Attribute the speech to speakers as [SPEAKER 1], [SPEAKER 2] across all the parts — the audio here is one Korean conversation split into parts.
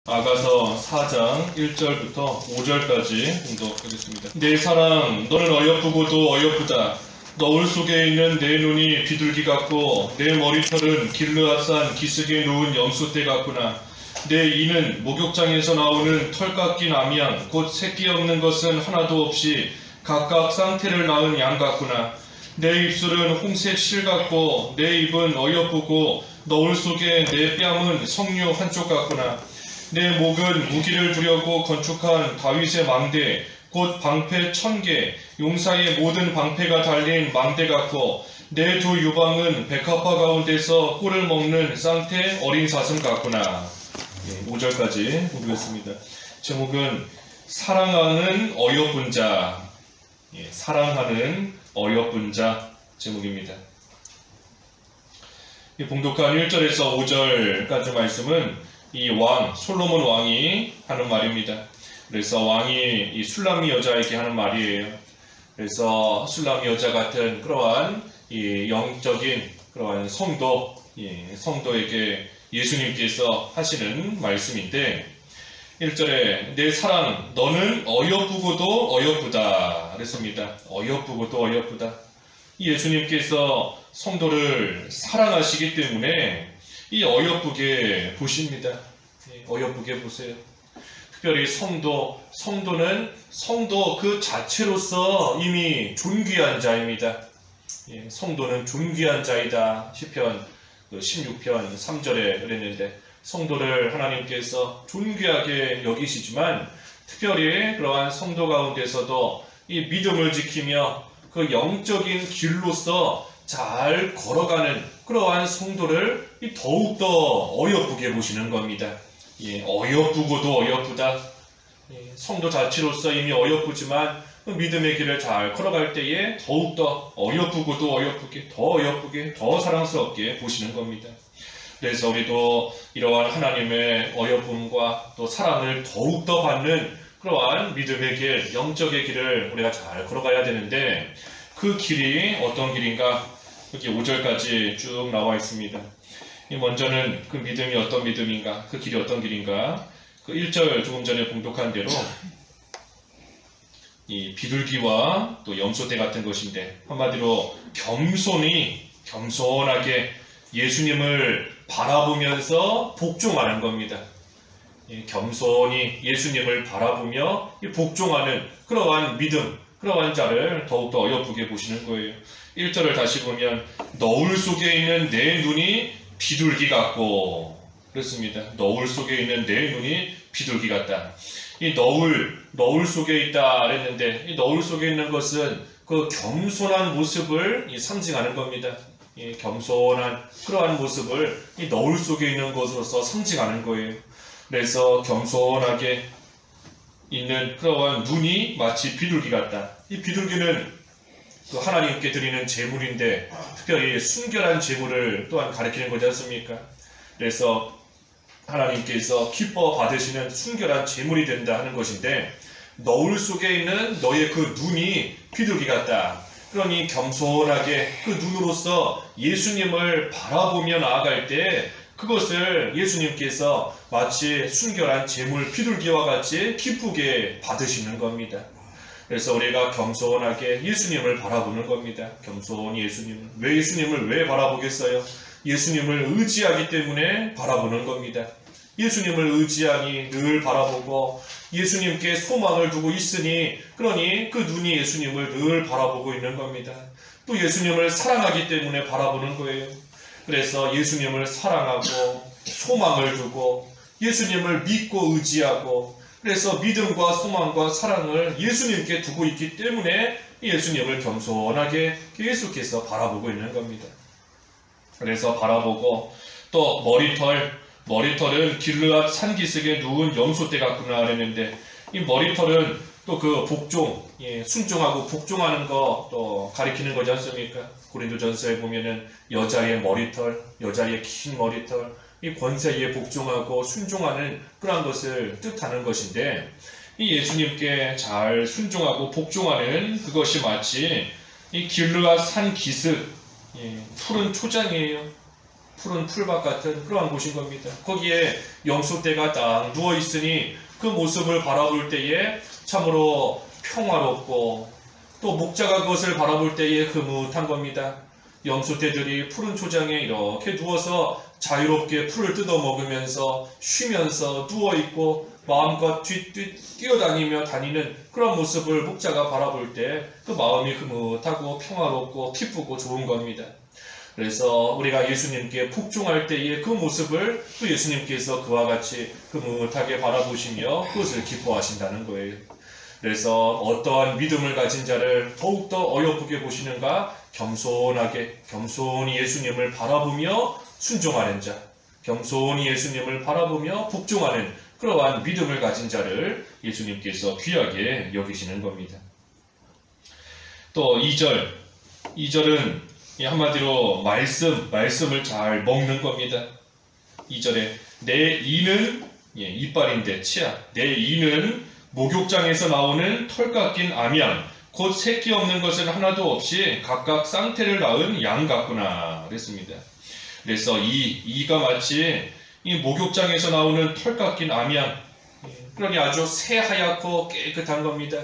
[SPEAKER 1] 아가서 4장 1절부터 5절까지 공독하겠습니다. 내 사랑, 너는 어여쁘고도 어여쁘다. 너울 속에 있는 내 눈이 비둘기 같고 내 머리털은 길르앗산 기슭에 누운 염소떼 같구나. 내 이는 목욕장에서 나오는 털 깎인 암양, 곧 새끼 없는 것은 하나도 없이 각각 쌍태를 낳은 양 같구나. 내 입술은 홍색 실 같고 내 입은 어여쁘고 너울 속에 내 뺨은 석류 한쪽 같구나. 내 목은 무기를 두려고 건축한 다윗의 망대, 곧 방패 1000개, 용사의 모든 방패가 달린 망대 같고 내 두 유방은 백합화 가운데서 꿀을 먹는 쌍태 어린 사슴 같구나. 5절까지 보겠습니다. 제목은 사랑하는 어여쁜 자. 사랑하는 어여쁜 자 제목입니다. 봉독한 1절에서 5절까지 말씀은 이 왕, 솔로몬 왕이 하는 말입니다. 그래서 왕이 이 술람미 여자에게 하는 말이에요. 그래서 술람미 여자 같은 그러한 이 영적인 그러한 성도에게 예수님께서 하시는 말씀인데 1절에 내 사랑, 너는 어여쁘고도 어여쁘다 그랬습니다. 어여쁘고도 어여쁘다. 예수님께서 성도를 사랑하시기 때문에 이 어여쁘게 보십니다. 어여쁘게 보세요. 특별히 성도는 성도 그 자체로서 이미 존귀한 자입니다. 성도는 존귀한 자이다. 시편 16편 3절에 그랬는데 성도를 하나님께서 존귀하게 여기시지만 특별히 그러한 성도 가운데서도 이 믿음을 지키며 그 영적인 길로서 잘 걸어가는 그러한 성도를 더욱더 어여쁘게 보시는 겁니다. 어여쁘고도 어여쁘다. 성도 자체로서 이미 어여쁘지만 그 믿음의 길을 잘 걸어갈 때에 더욱더 어여쁘고도 어여쁘게, 더 어여쁘게, 더 사랑스럽게 보시는 겁니다. 그래서 우리도 이러한 하나님의 어여쁨과 또 사랑을 더욱더 받는 그러한 믿음의 길, 영적의 길을 우리가 잘 걸어가야 되는데 그 길이 어떤 길인가? 여기 5절까지 쭉 나와 있습니다. 먼저는 그 믿음이 어떤 믿음인가? 그 길이 어떤 길인가? 그 1절 조금 전에 봉독한 대로 이 비둘기와 또 염소떼 같은 것인데 한마디로 겸손하게 예수님을 바라보면서 복종하는 겁니다. 겸손히 예수님을 바라보며 복종하는 그러한 믿음, 그러한 자를 더욱더 어여쁘게 보시는 거예요. 1절을 다시 보면 너울 속에 있는 내 눈이 비둘기 같고 그렇습니다. 너울 속에 있는 내 눈이 비둘기 같다. 이 너울 속에 있다 그랬는데 이 너울 속에 있는 것은 그 겸손한 모습을 상징하는 겁니다. 겸손한 그러한 모습을 이 너울 속에 있는 것으로서 상징하는 거예요. 그래서 겸손하게 있는 그러한 눈이 마치 비둘기 같다. 이 비둘기는 그 하나님께 드리는 제물인데 특별히 순결한 제물을 또한 가리키는 거지 않습니까? 그래서 하나님께서 기뻐 받으시는 순결한 제물이 된다 하는 것인데 너울 속에 있는 너의 그 눈이 비둘기 같다. 그러니 겸손하게 그 눈으로서 예수님을 바라보며 나아갈 때 그것을 예수님께서 마치 순결한 제물 비둘기와 같이 기쁘게 받으시는 겁니다. 그래서 우리가 겸손하게 예수님을 바라보는 겁니다. 겸손히 예수님을. 왜 예수님을 왜 바라보겠어요? 예수님을 의지하기 때문에 바라보는 겁니다. 예수님을 의지하니 늘 바라보고 예수님께 소망을 두고 있으니 그러니 그 눈이 예수님을 늘 바라보고 있는 겁니다. 또 예수님을 사랑하기 때문에 바라보는 거예요. 그래서 예수님을 사랑하고 소망을 두고 예수님을 믿고 의지하고 그래서 믿음과 소망과 사랑을 예수님께 두고 있기 때문에 예수님을 겸손하게 계속해서 바라보고 있는 겁니다. 그래서 바라보고 또 머리털은 길르앗 산기슭에 누운 염소떼 같구나 그랬는데 이 머리털은 또 그 복종, 순종하고 복종하는 거 또 가리키는 거지 않습니까? 고린도전서에 보면은 여자의 머리털, 여자의 긴 머리털, 이 권세에 복종하고 순종하는 그러한 것을 뜻하는 것인데 이 예수님께 잘 순종하고 복종하는 그것이 마치 이 길르앗 산 기슭, 푸른 초장이에요. 푸른 풀밭 같은 그러한 곳인 겁니다. 거기에 염소떼가 딱 누워있으니 그 모습을 바라볼 때에 참으로 평화롭고 또 목자가 그것을 바라볼 때에 흐뭇한 겁니다. 염소떼들이 푸른 초장에 이렇게 누워서 자유롭게 풀을 뜯어 먹으면서 쉬면서 누워있고 마음껏 뛰어다니며 다니는 그런 모습을 목자가 바라볼 때 그 마음이 흐뭇하고 평화롭고 기쁘고 좋은 겁니다. 그래서 우리가 예수님께 복종할 때의 그 모습을 또 예수님께서 그와 같이 흐뭇하게 바라보시며 그것을 기뻐하신다는 거예요. 그래서 어떠한 믿음을 가진 자를 더욱더 어여쁘게 보시는가? 겸손히 예수님을 바라보며 순종하는 자, 겸손히 예수님을 바라보며 복종하는 그러한 믿음을 가진 자를 예수님께서 귀하게 여기시는 겁니다. 또 2절은 한마디로 말씀을 잘 먹는 겁니다. 2절에 내 이는 이빨인데 치아, 내 이는 목욕장에서 나오는 털 깎인 암양, 곧 새끼 없는 것은 하나도 없이 각각 쌍태를 낳은 양 같구나 그랬습니다. 그래서 이가 마치 이 목욕장에서 나오는 털 깎인 암양, 그러니 아주 새하얗고 깨끗한 겁니다.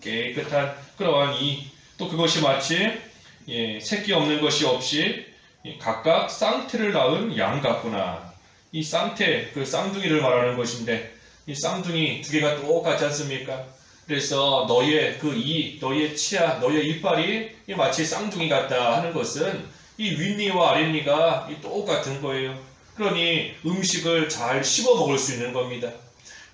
[SPEAKER 1] 깨끗한 그러한 이, 또 그것이 마치 새끼 없는 것이 없이 각각 쌍태를 낳은 양 같구나. 이 쌍태, 그 쌍둥이를 말하는 것인데 이 쌍둥이 두 개가 똑같지 않습니까? 그래서 너의 그 너의 치아, 너의 이빨이 마치 쌍둥이 같다 하는 것은 이 윗니와 아랫니가 똑같은 거예요. 그러니 음식을 잘 씹어 먹을 수 있는 겁니다.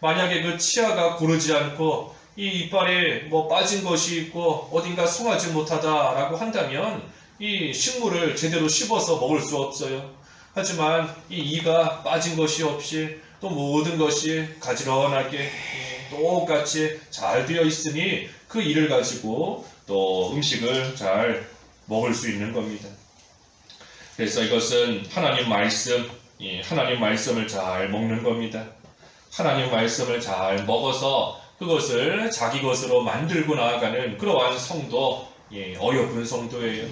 [SPEAKER 1] 만약에 그 치아가 고르지 않고 이 이빨에 빠진 것이 있고 어딘가 성하지 못하다라고 한다면 이 식물을 제대로 씹어서 먹을 수 없어요. 하지만 이 이가 빠진 것이 없이 또 모든 것이 가지런하게 똑같이 잘 되어 있으니 그 이를 가지고 또 음식을 잘 먹을 수 있는 겁니다. 그래서 이것은 하나님 말씀을 잘 먹는 겁니다. 하나님 말씀을 잘 먹어서 그것을 자기 것으로 만들고 나아가는 그러한 성도, 어여쁜 성도예요.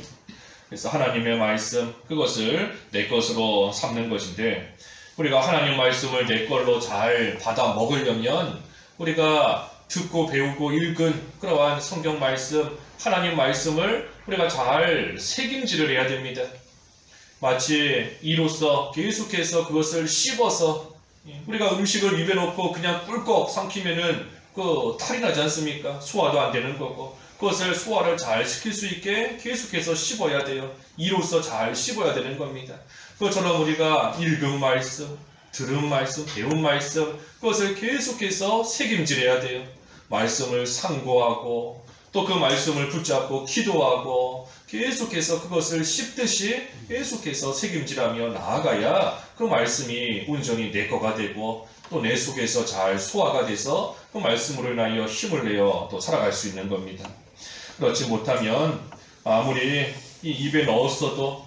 [SPEAKER 1] 그래서 하나님의 말씀, 그것을 내 것으로 삼는 것인데, 우리가 하나님 말씀을 내 걸로 잘 받아 먹으려면 우리가 듣고 배우고 읽은 그러한 성경 말씀, 하나님 말씀을 우리가 잘 새김질을 해야 됩니다. 마치 이로써 계속해서 그것을 씹어서 우리가 음식을 입에 넣고 그냥 꿀꺽 삼키면은 그 탈이 나지 않습니까? 소화도 안 되는 거고, 그것을 소화를 잘 시킬 수 있게 계속해서 씹어야 돼요. 이로써 잘 씹어야 되는 겁니다. 그것처럼 우리가 읽은 말씀, 들은 말씀, 배운 말씀, 그것을 계속해서 새김질해야 돼요. 말씀을 상고하고 또 그 말씀을 붙잡고 기도하고 계속해서 그것을 씹듯이 계속해서 새김질하며 나아가야 그 말씀이 온전히 내 거가 되고 또 내 속에서 잘 소화가 돼서 그 말씀으로 인하여 힘을 내어 또 살아갈 수 있는 겁니다. 그렇지 못하면 아무리 이 입에 넣었어도,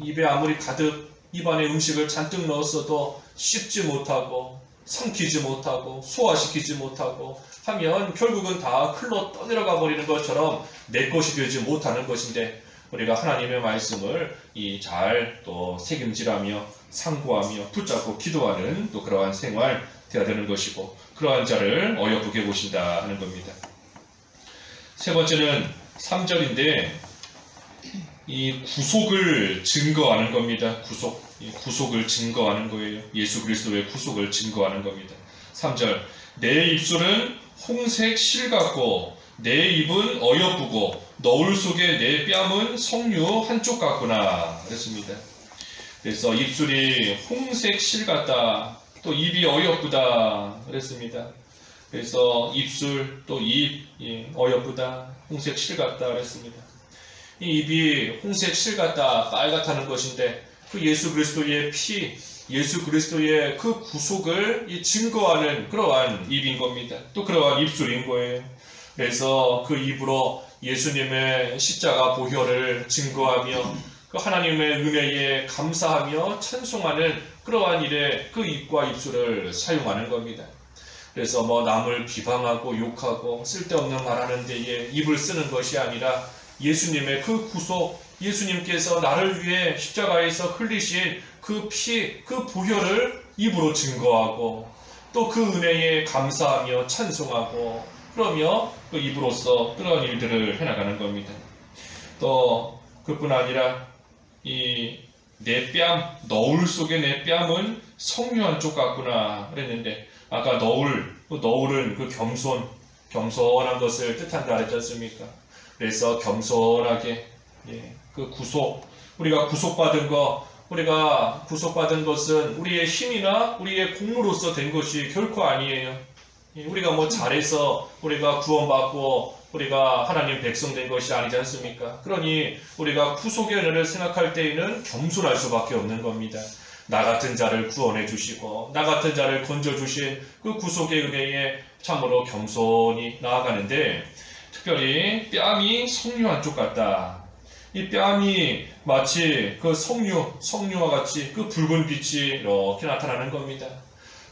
[SPEAKER 1] 입에 아무리 가득 입안에 음식을 잔뜩 넣었어도 씹지 못하고 삼키지 못하고 소화시키지 못하고 하면 결국은 다 흘러 떠내려가 버리는 것처럼 내 것이 되지 못하는 것인데, 우리가 하나님의 말씀을 잘 또 새김질하며 상고하며 붙잡고 기도하는 또 그러한 생활 되어야 되는 것이고, 그러한 자를 어여쁘게 보신다 하는 겁니다. 세 번째는 3절인데 이 구속을 증거하는 겁니다. 구속을 증거하는 거예요. 예수 그리스도의 구속을 증거하는 겁니다. 3절, 내 입술은 홍색 실 같고 내 입은 어여쁘고 너울 속에 내 뺨은 석류 한쪽 같구나 그랬습니다. 그래서 입술이 홍색 실 같다, 또 입이 어여쁘다 그랬습니다. 그래서 입술 또 입 어여쁘다, 홍색 실 같다 그랬습니다. 이 입이 홍색 실 같다, 빨갛다는 것인데 그 예수 그리스도의 피, 예수 그리스도의 그 구속을 증거하는 그러한 입인 겁니다. 또 그러한 입술인 거예요. 그래서 그 입으로 예수님의 십자가 보혈을 증거하며 그 하나님의 은혜에 감사하며 찬송하는 그러한 일에 그 입과 입술을 사용하는 겁니다. 그래서 남을 비방하고 욕하고 쓸데없는 말하는 데에 입을 쓰는 것이 아니라 예수님의 그 구속, 예수님께서 나를 위해 십자가에서 흘리신 그 피, 그 보혈을 입으로 증거하고 또 그 은혜에 감사하며 찬송하고 그러며 그 입으로써 그런 일들을 해나가는 겁니다. 또 그뿐 아니라 이 내 뺨, 너울 속의 내 뺨은 석류 한쪽 같구나 그랬는데 아까 너울은 그 겸손한 것을 뜻한다 그랬지 않습니까? 그래서 겸손하게 그 우리가 구속받은 것은 우리의 힘이나 우리의 공로로서 된 것이 결코 아니에요. 우리가 뭐 잘해서 우리가 구원받고 우리가 하나님 백성 된 것이 아니지 않습니까? 그러니 우리가 구속의 은혜를 생각할 때에는 겸손할 수밖에 없는 겁니다. 나 같은 자를 구원해 주시고 나 같은 자를 건져 주신 그 구속의 은혜에 참으로 겸손히 나아가는데 특별히 뺨이 석류 한쪽 같다. 이 뺨이 마치 그 석류와 같이 그 붉은 빛이 이렇게 나타나는 겁니다.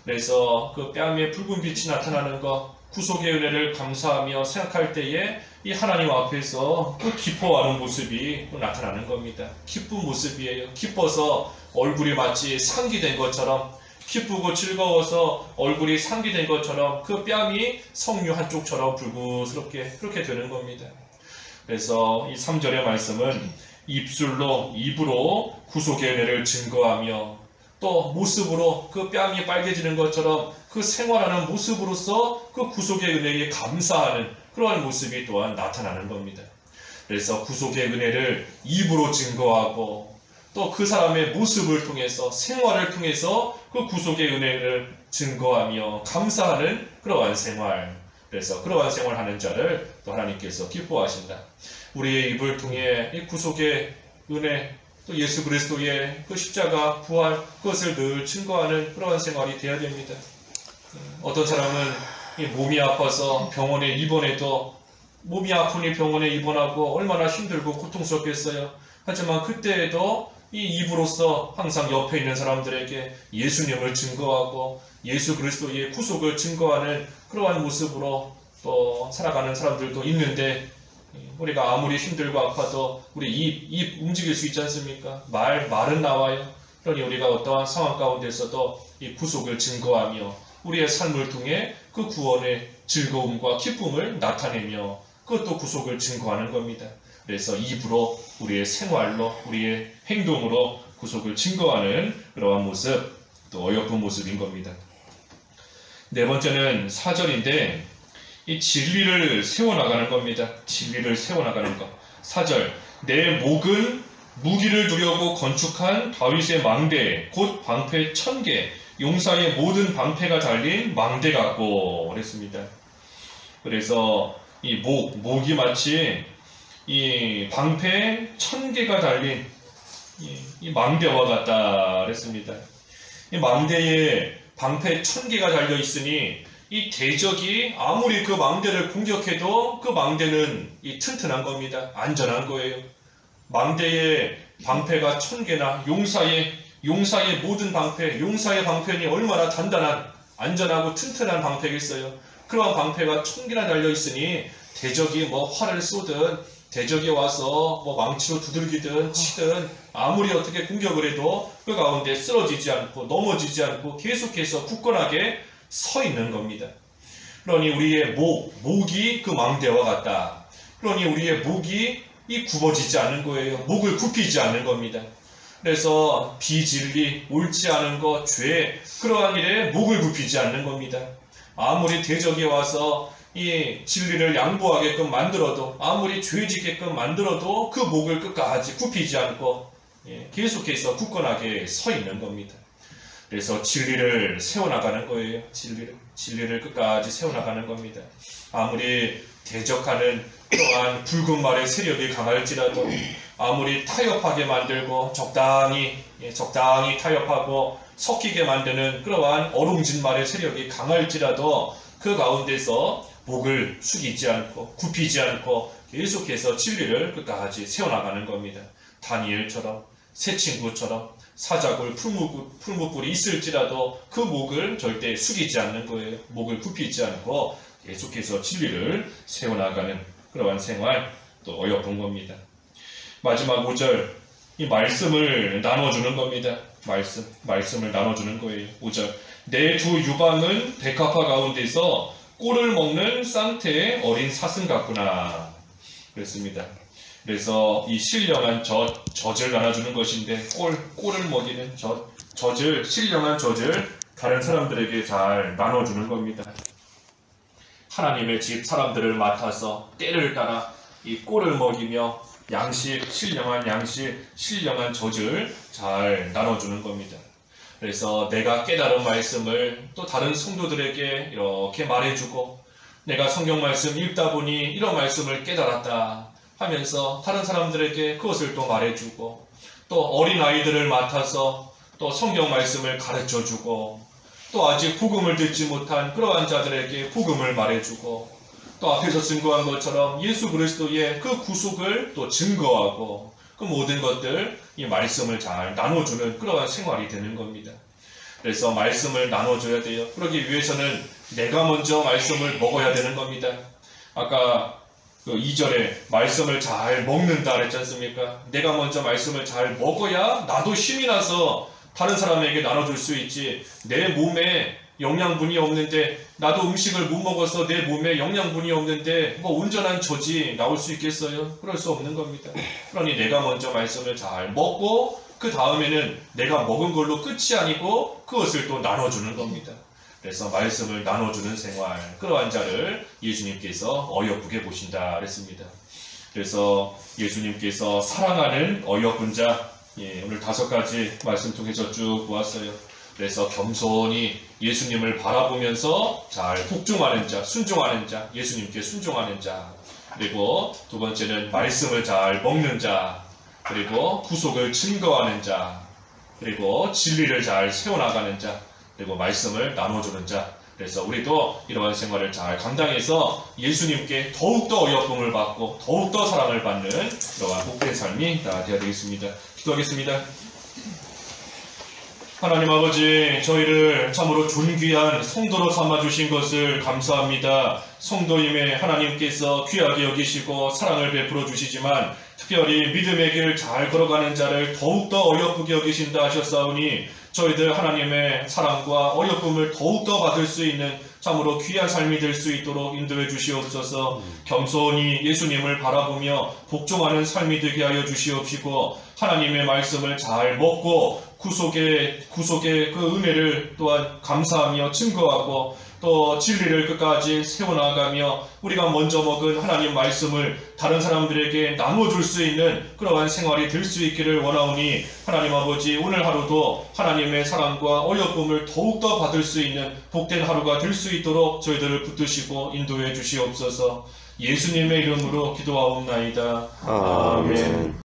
[SPEAKER 1] 그래서 그 뺨에 붉은 빛이 나타나는 것, 구속의 은혜를 감사하며 생각할 때에 이 하나님 앞에서 그 기뻐하는 모습이 나타나는 겁니다. 기쁜 모습이에요. 기뻐서 얼굴이 마치 상기된 것처럼, 기쁘고 즐거워서 얼굴이 상기된 것처럼 그 뺨이 석류 한쪽처럼 붉으스럽게 그렇게 되는 겁니다. 그래서 이 3절의 말씀은 입으로 구속의 은혜를 증거하며 또 모습으로 그 뺨이 빨개지는 것처럼 그 생활하는 모습으로서 그 구속의 은혜에 감사하는 그러한 모습이 또한 나타나는 겁니다. 그래서 구속의 은혜를 입으로 증거하고 또 그 사람의 모습을 통해서 생활을 통해서 그 구속의 은혜를 증거하며 감사하는 그러한 생활. 그래서 그러한 생활하는 자를 또 하나님께서 기뻐하신다. 우리의 입을 통해 이 구속의 은혜 또 예수 그리스도의 그 십자가 부활 그것을 늘 증거하는 그러한 생활이 되어야 됩니다. 어떤 사람은 이 몸이 아파서 병원에 입원해도 몸이 아프니 병원에 입원하고 얼마나 힘들고 고통스럽겠어요. 하지만 그때에도 이 입으로써 항상 옆에 있는 사람들에게 예수님을 증거하고 예수 그리스도의 구속을 증거하는 그러한 모습으로 또 살아가는 사람들도 있는데 우리가 아무리 힘들고 아파도 우리 입 움직일 수 있지 않습니까? 말은 나와요. 그러니 우리가 어떠한 상황 가운데서도 이 구속을 증거하며 우리의 삶을 통해 그 구원의 즐거움과 기쁨을 나타내며 그것도 구속을 증거하는 겁니다. 그래서 입으로 우리의 생활로 우리의 행동으로 구속을 증거하는 그러한 모습, 또 어여쁜 모습인 겁니다. 네 번째는 4절인데 이 진리를 세워나가는 겁니다. 진리를 세워나가는 것. 4절 내 목은 무기를 두려고 건축한 다윗의 망대 곧 방패 1000개 용사의 모든 방패가 달린 망대 같고 그랬습니다. 그래서 이 목이 마치 이 방패 1000개가 달린 이 망대와 같다 그랬습니다. 이 망대에 방패 1000개가 달려 있으니 이 대적이 아무리 그 망대를 공격해도 그 망대는 이 튼튼한 겁니다. 안전한 거예요. 망대에 방패가 1000개나 용사의 모든 방패, 용사의 방패니 얼마나 단단한, 안전하고 튼튼한 방패겠어요. 그러한 방패가 1000개나 달려 있으니 대적이 뭐 활을 쏘든 대적이 와서 뭐 망치로 두들기든 치든 아무리 어떻게 공격을 해도 그 가운데 쓰러지지 않고 넘어지지 않고 계속해서 굳건하게 서 있는 겁니다. 그러니 우리의 목이 그 망대와 같다. 그러니 우리의 목이 이 굽어지지 않는 거예요. 목을 굽히지 않는 겁니다. 그래서 비진리, 옳지 않은 것, 죄 그러한 일에 목을 굽히지 않는 겁니다. 아무리 대적이 와서 이 진리를 양보하게끔 만들어도 아무리 죄지게끔 만들어도 그 목을 끝까지 굽히지 않고 계속해서 굳건하게 서 있는 겁니다. 그래서 진리를 세워나가는 거예요. 진리를 끝까지 세워나가는 겁니다. 아무리 대적하는 그러한 붉은 말의 세력이 강할지라도 아무리 타협하게 만들고 적당히 타협하고 섞이게 만드는 그러한 어룽진 말의 세력이 강할지라도 그 가운데서 목을 숙이지 않고 굽히지 않고 계속해서 진리를 끝까지 세워나가는 겁니다. 다니엘처럼 새 친구처럼 사자굴 풀무불이 있을지라도 그 목을 절대 숙이지 않는 거예요. 목을 굽히지 않고 계속해서 진리를 세워나가는 그러한 생활 또 어여쁜 겁니다. 마지막 5절 이 말씀을 나눠주는 겁니다. 말씀을 나눠주는 거예요. 5절 내 두 유방은 백합화 가운데서 꿀을 먹는 쌍태의 어린 사슴 같구나 그랬습니다. 그래서 이 신령한 젖을 나눠주는 것인데 꿀을 먹이는 신령한 젖을 다른 사람들에게 잘 나눠주는 겁니다. 하나님의 집 사람들을 맡아서 때를 따라 이 꿀을 먹이며 신령한 젖을 잘 나눠주는 겁니다. 그래서 내가 깨달은 말씀을 또 다른 성도들에게 이렇게 말해주고 내가 성경 말씀 읽다 보니 이런 말씀을 깨달았다 하면서 다른 사람들에게 그것을 또 말해주고 또 어린아이들을 맡아서 또 성경 말씀을 가르쳐주고 또 아직 복음을 듣지 못한 그러한 자들에게 복음을 말해주고 또 앞에서 증거한 것처럼 예수 그리스도의 그 구속을 또 증거하고 그 모든 것들 이 말씀을 잘 나눠주는 그러한 생활이 되는 겁니다. 그래서 말씀을 나눠줘야 돼요. 그러기 위해서는 내가 먼저 말씀을 먹어야 되는 겁니다. 아까 그 2절에 말씀을 잘 먹는다 그랬지 않습니까? 내가 먼저 말씀을 잘 먹어야 나도 힘이 나서 다른 사람에게 나눠줄 수 있지. 내 몸에 영양분이 없는데 나도 음식을 못 먹어서 내 몸에 영양분이 없는데 뭐 온전한 젖이 나올 수 있겠어요? 그럴 수 없는 겁니다. 그러니 내가 먼저 말씀을 잘 먹고 그 다음에는 내가 먹은 걸로 끝이 아니고 그것을 또 나눠주는 겁니다. 그래서 말씀을 나눠주는 생활, 그러한 자를 예수님께서 어여쁘게 보신다 그랬습니다. 그래서 예수님께서 사랑하는 어여쁜 자, 오늘 5가지 말씀 통해서 쭉 보았어요. 그래서 겸손히 예수님을 바라보면서 잘 복종하는 자, 순종하는 자, 예수님께 순종하는 자, 그리고 두 번째는 말씀을 잘 먹는 자, 그리고 구속을 증거하는 자, 그리고 진리를 잘 세워나가는 자, 그리고 말씀을 나눠주는 자. 그래서 우리도 이러한 생활을 잘 감당해서 예수님께 더욱더 어여쁨을 받고 더욱더 사랑을 받는 이러한 복된 삶이 다 되어야 되겠습니다. 기도하겠습니다. 하나님 아버지, 저희를 참으로 존귀한 성도로 삼아주신 것을 감사합니다. 성도임에 하나님께서 귀하게 여기시고 사랑을 베풀어 주시지만 특별히 믿음의 길 잘 걸어가는 자를 더욱더 어여쁘게 여기신다 하셨사오니 저희들 하나님의 사랑과 어여쁨을 더욱더 받을 수 있는 참으로 귀한 삶이 될 수 있도록 인도해 주시옵소서. 겸손히 예수님을 바라보며 복종하는 삶이 되게 하여 주시옵시고 하나님의 말씀을 잘 먹고 구속의 그 은혜를 또한 감사하며 증거하고 또 진리를 끝까지 세워나가며 우리가 먼저 먹은 하나님 말씀을 다른 사람들에게 나눠줄 수 있는 그러한 생활이 될 수 있기를 원하오니 하나님 아버지, 오늘 하루도 하나님의 사랑과 어여쁨을 더욱더 받을 수 있는 복된 하루가 될 수 있도록 저희들을 붙드시고 인도해 주시옵소서. 예수님의 이름으로 기도하옵나이다. 아멘.